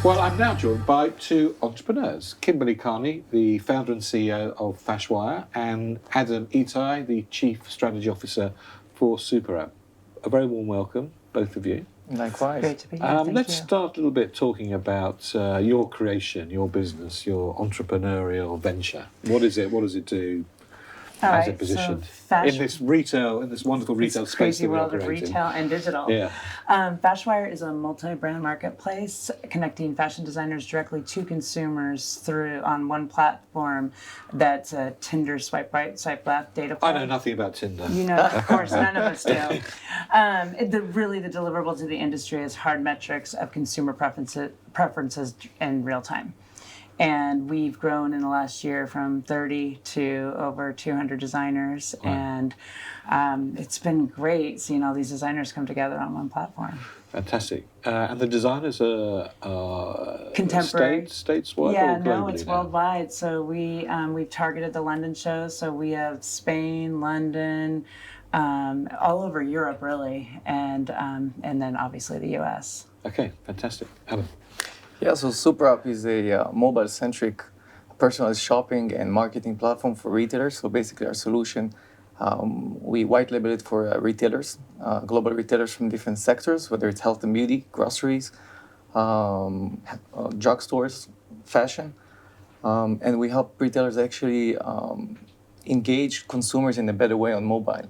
Well, I'm now joined by two entrepreneurs, Kimberly Carney, the founder and CEO of Fashwire, and Adam Ittah, the Chief Strategy Officer for Super App. A very warm welcome, both of you. Likewise. Great to be here. Thank Let's you. start a little bit talking about your creation, your business, your entrepreneurial venture. What is it? What does it do? As a position in this wonderful retail space crazy that we world of operate in. retail and digital. Yeah. Fashwire is a multi-brand marketplace connecting fashion designers directly to consumers through on one platform that's a Tinder swipe right, swipe left data I point. know nothing about Tinder. You know, of course, none of us do. The deliverable to the industry is hard metrics of consumer preferences in real time. And we've grown in the last year from 30 to over 200 designers. Wow. And it's been great seeing all these designers come together on one platform. Fantastic. And the designers are Contemporary. stateswide Yeah, or globally no, it's now? worldwide. So we've targeted the London shows. So we have Spain, London, all over Europe, really. And then obviously the US. Okay, fantastic. Adam. Yeah, so Super App is a mobile-centric personalized shopping and marketing platform for retailers. So basically our solution, we white label it for retailers, global retailers from different sectors, whether it's health and beauty, groceries, drugstores, fashion. And we help retailers actually engage consumers in a better way on mobile.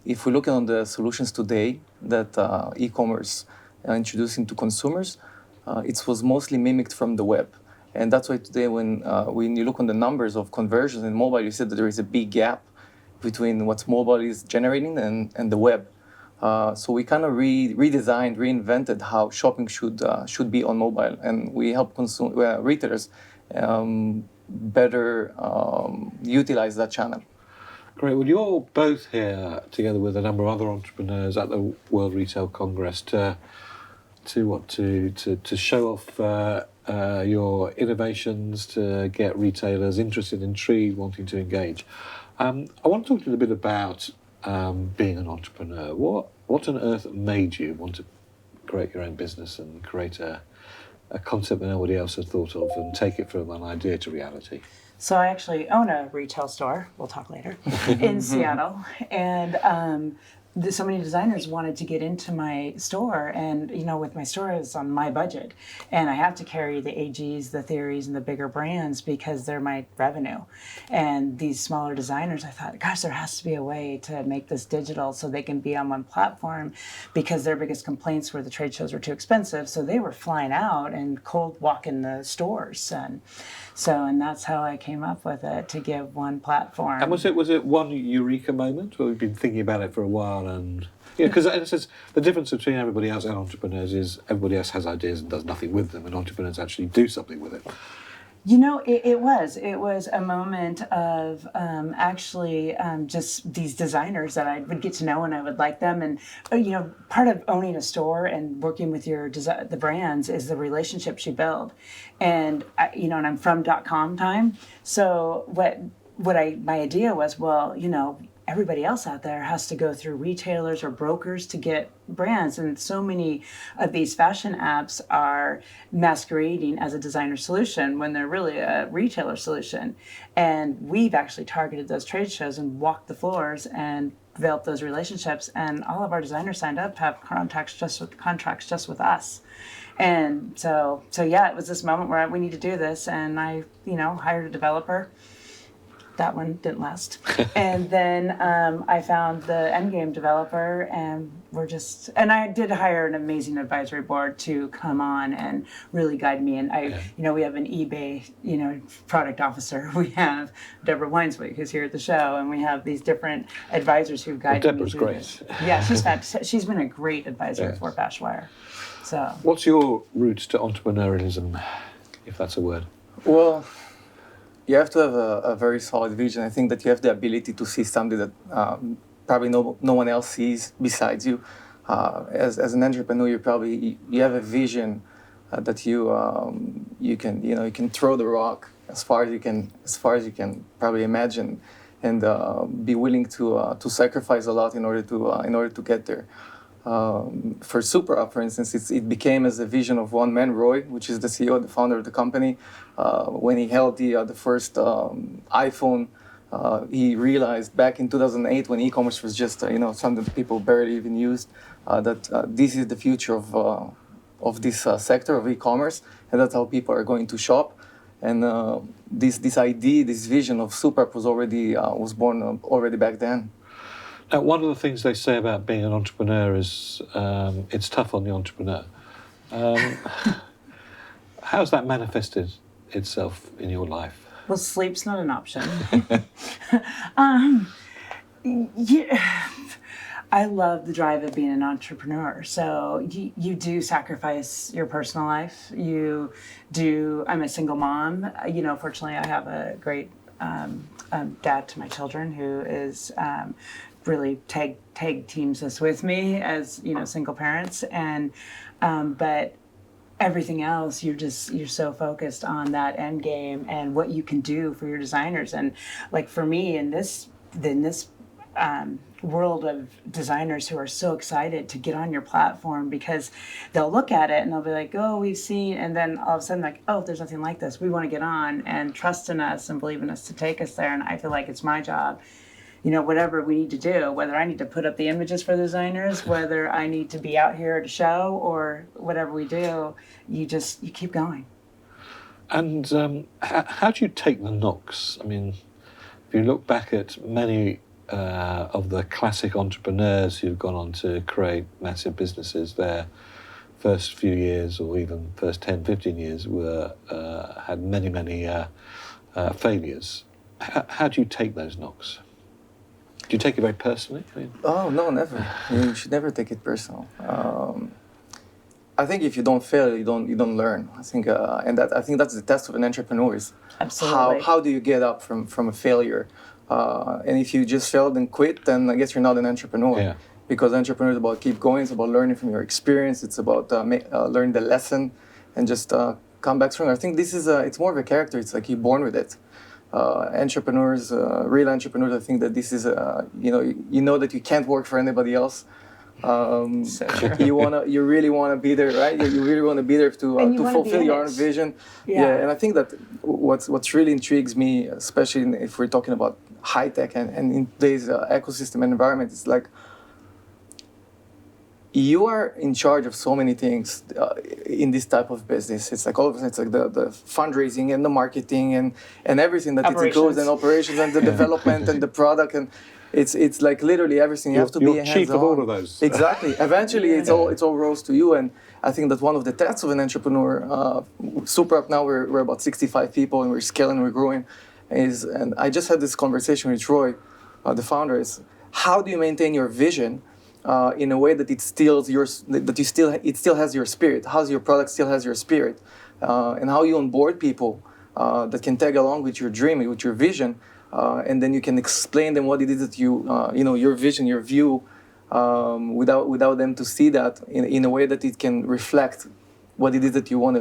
If we look on the solutions today that e-commerce introducing to consumers, it was mostly mimicked from the web. And that's why today when you look on the numbers of conversions in mobile, you see that there is a big gap between what mobile is generating and the web. So we kind of redesigned, reinvented how shopping should be on mobile. And we help retailers better utilize that channel. Great. Well, you're both here together with a number of other entrepreneurs at the World Retail Congress to show off your innovations, to get retailers interested, intrigued, wanting to engage. I want to talk a little bit about being an entrepreneur. What on earth made you want to create your own business and create a concept that nobody else had thought of and take it from an idea to reality? So I actually own a retail store, we'll talk later, in Seattle. And so many designers wanted to get into my store, and with my store it's on my budget, and I have to carry the AGs, the Theories, and the bigger brands because they're my revenue. And these smaller designers, I thought, gosh, there has to be a way to make this digital so they can be on one platform, because their biggest complaints were the trade shows were too expensive, so they were flying out and cold walking the stores. And that's how I came up with it, to give one platform. And was it one eureka moment? Well, we've been thinking about it for a while, and because in a sense, the difference between everybody else and entrepreneurs is everybody else has ideas and does nothing with them, and entrepreneurs actually do something with it. It was a moment of just these designers that I would get to know and I would like them. And, part of owning a store and working with the brands is the relationships you build. And, and I'm from .com time. So my idea was, everybody else out there has to go through retailers or brokers to get brands, and so many of these fashion apps are masquerading as a designer solution when they're really a retailer solution. And we've actually targeted those trade shows and walked the floors and developed those relationships, and all of our designers signed up to have contracts just with us. And so it was this moment where we need to do this, and I hired a developer. That one didn't last. And then I found the endgame developer, and I did hire an amazing advisory board to come on and really guide me. And we have an eBay, product officer. We have Deborah Weinswig, who's here at the show, and we have these different advisors who guide me. Deborah's great. This. Yeah, she's fantastic. She's been a great advisor for Fashwire. So. What's your route to entrepreneurialism, if that's a word? Well, you have to have a very solid vision. I think that you have the ability to see something that probably no one else sees besides you. As an entrepreneur, you have a vision that you can throw the rock as far as you can probably imagine, and be willing to sacrifice a lot in order to get there. For Super App, for instance, it became as a vision of one man, Roy, which is the CEO, the founder of the company. When he held the first iPhone, he realized back in 2008, when e-commerce was just something that people barely even used, that this is the future of this sector of e-commerce, and that's how people are going to shop. And this idea, this vision of Super App was born already back then. Now, one of the things they say about being an entrepreneur is it's tough on the entrepreneur. How's that manifested itself in your life? Well, sleep's not an option. Yeah, I love the drive of being an entrepreneur. So you do sacrifice your personal life. I'm a single mom. Fortunately, I have a great dad to my children who is really tag teams us with me as single parents, and but everything else you're so focused on that end game and what you can do for your designers. And like for me in this world of designers who are so excited to get on your platform, because they'll look at it and they'll be like, oh, we've seen, and then all of a sudden like, oh, there's nothing like this, we want to get on, and trust in us and believe in us to take us there. And I feel like it's my job, whatever we need to do, whether I need to put up the images for the designers, whether I need to be out here at a show, or whatever we do, you keep going. And how do you take the knocks? I mean, if you look back at many of the classic entrepreneurs who've gone on to create massive businesses, their first few years or even first 10, 15 years had many failures. How do you take those knocks? Do you take it very personally? Oh, no, never. You should never take it personal. I think if you don't fail, you don't learn. I think that's the test of an entrepreneur. Is absolutely how do you get up from a failure? And if you just failed and quit, then I guess you're not an entrepreneur. Yeah. Because entrepreneur is about keep going. It's about learning from your experience. It's about learning the lesson and just come back stronger. I think this is it's more of a character. It's like you're born with it. Entrepreneurs, real entrepreneurs, I think that this is you know that you can't work for anybody else. So true. You really wanna be there, right? You really wanna be there to fulfill your own vision. Yeah. And I think that what's really intrigues me, especially if we're talking about high tech and in today's ecosystem and environment, is like you are in charge of so many things in this type of business. It's like all of a sudden, it's like the fundraising and the marketing and everything that it includes, and operations and the development and the product, and it's like literally everything. You have to be hands-on. Chief of all of those. Exactly. Eventually, it's all rolls to you. And I think that one of the tests of an entrepreneur, Super App now we're about 65 people and we're scaling, we're growing. And I just had this conversation with Troy, the founder. Is how do you maintain your vision? In a way that it still has your spirit. How your product still has your spirit, and how you onboard people that can tag along with your dream, with your vision, and then you can explain them what it is that your vision, your view, without them to see that in a way that it can reflect what it is that you want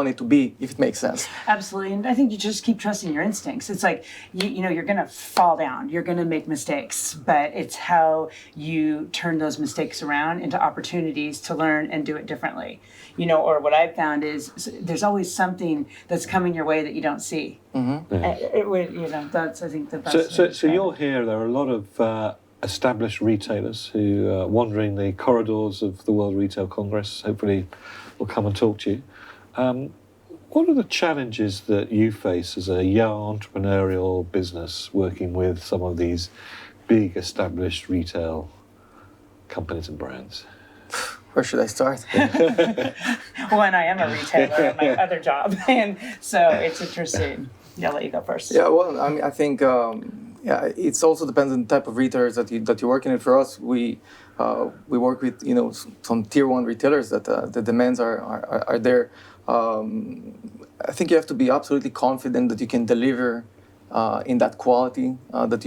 it to be, if it makes sense. Absolutely, and I think you just keep trusting your instincts. It's like you're going to fall down, you're going to make mistakes, but it's how you turn those mistakes around into opportunities to learn and do it differently. Or what I've found is there's always something that's coming your way that you don't see. Mm-hmm. Yeah. That's I think the best. So you're here. There are a lot of established retailers who are wandering the corridors of the World Retail Congress. Hopefully, will come and talk to you. What are the challenges that you face as a young entrepreneurial business working with some of these big established retail companies and brands? Where should I start? One, I am a retailer at my other job, and so it's interesting. I'll let you go first. Yeah, well, I mean, I think it's also depends on the type of retailers that you're working in. For us, we work with some tier one retailers that the demands are there. I think you have to be absolutely confident that you can deliver in that quality, that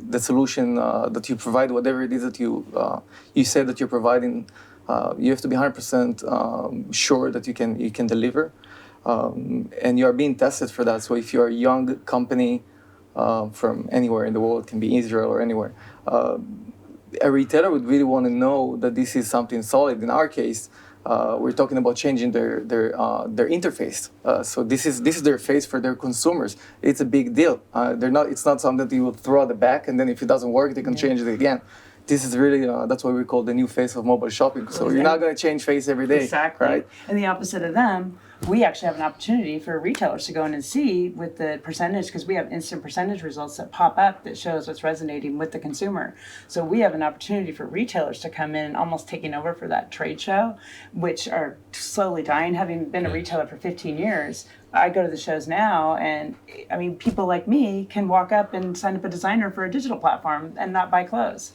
the solution that you provide, whatever it is that you say that you're providing, you have to be 100% sure that you can deliver, and you are being tested for that. So if you're a young company from anywhere in the world, it can be Israel or anywhere, a retailer would really want to know that this is something solid. In our case, we're talking about changing their interface. So this is their face for their consumers. It's a big deal. It's not something that you will throw at the back and then if it doesn't work, they can change it again. This is really that's what we call the new face of mobile shopping. So you're not going to change face every day, exactly. right? And the opposite of them, we actually have an opportunity for retailers to go in and see with the percentage, because we have instant percentage results that pop up that shows what's resonating with the consumer. So we have an opportunity for retailers to come in and almost taking over for that trade show, which are slowly dying. Having been a retailer for 15 years, I go to the shows now, and I mean, people like me can walk up and sign up a designer for a digital platform and not buy clothes.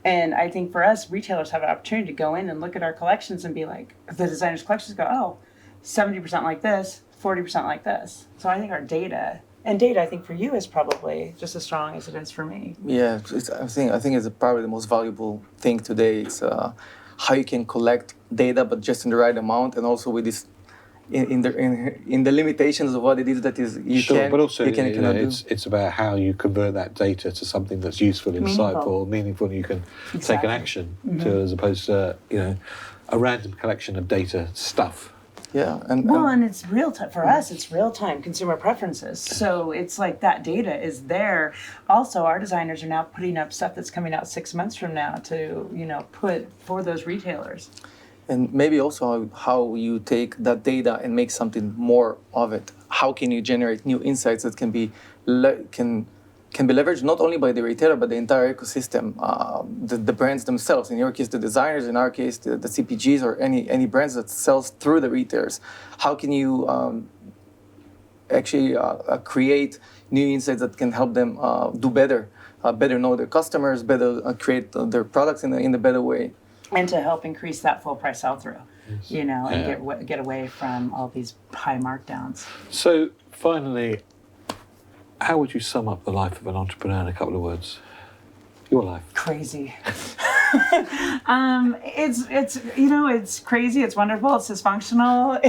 And I think for us, retailers have an opportunity to go in and look at our collections and be like, the designers' collections go, oh, 70% like this, 40% like this. So I think our data, and data I think for you is probably just as strong as it is for me. Yeah, I think it's probably the most valuable thing today. It's how you can collect data, but just in the right amount, and also with this in the limitations of what it is that is you sure, can, but also you can, you know, cannot do. it's about how you convert that data to something that's useful, insightful, meaningful, and you can take an action to, as opposed to a random collection of data stuff. Yeah, and it's real time for us. It's real time consumer preferences. So it's like that data is there. Also, our designers are now putting up stuff that's coming out 6 months from now to put for those retailers. And maybe also how you take that data and make something more of it. How can you generate new insights that can be leveraged not only by the retailer but the entire ecosystem, the brands themselves. In your case, the designers. In our case, the CPGs or any brands that sells through the retailers. How can you actually create new insights that can help them do better, better know their customers, better create their products in a better way. And to help increase that full price sell through, and get away from all these high markdowns. So finally, how would you sum up the life of an entrepreneur in a couple of words? Your life. Crazy. It's crazy. It's wonderful. It's dysfunctional.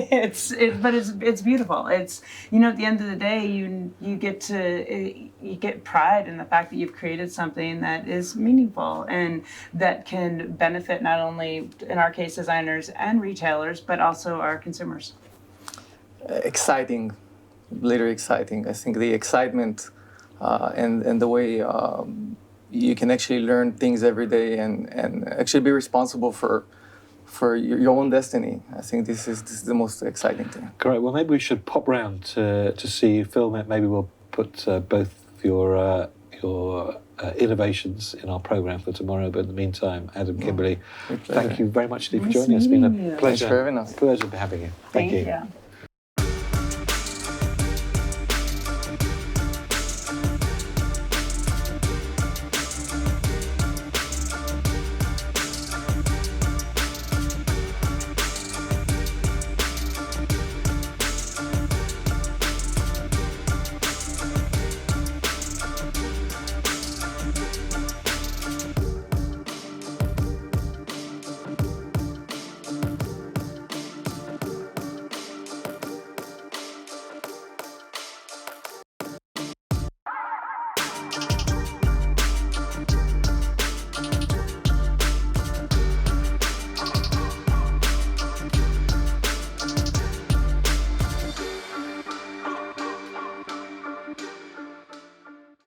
But it's beautiful. It's at the end of the day, you get pride in the fact that you've created something that is meaningful and that can benefit not only, in our case, designers and retailers, but also our consumers. Exciting, literally exciting. I think the excitement and the way. You can actually learn things every day and actually be responsible for your own destiny. I think this is the most exciting thing. Great. Well, maybe we should pop round to see you film it. Maybe we'll put both your innovations in our program for tomorrow. But in the meantime, Adam, Kimberly, thank you very much indeed for joining us. It's been a pleasure. Thanks for having us. Pleasure having you. Thank you.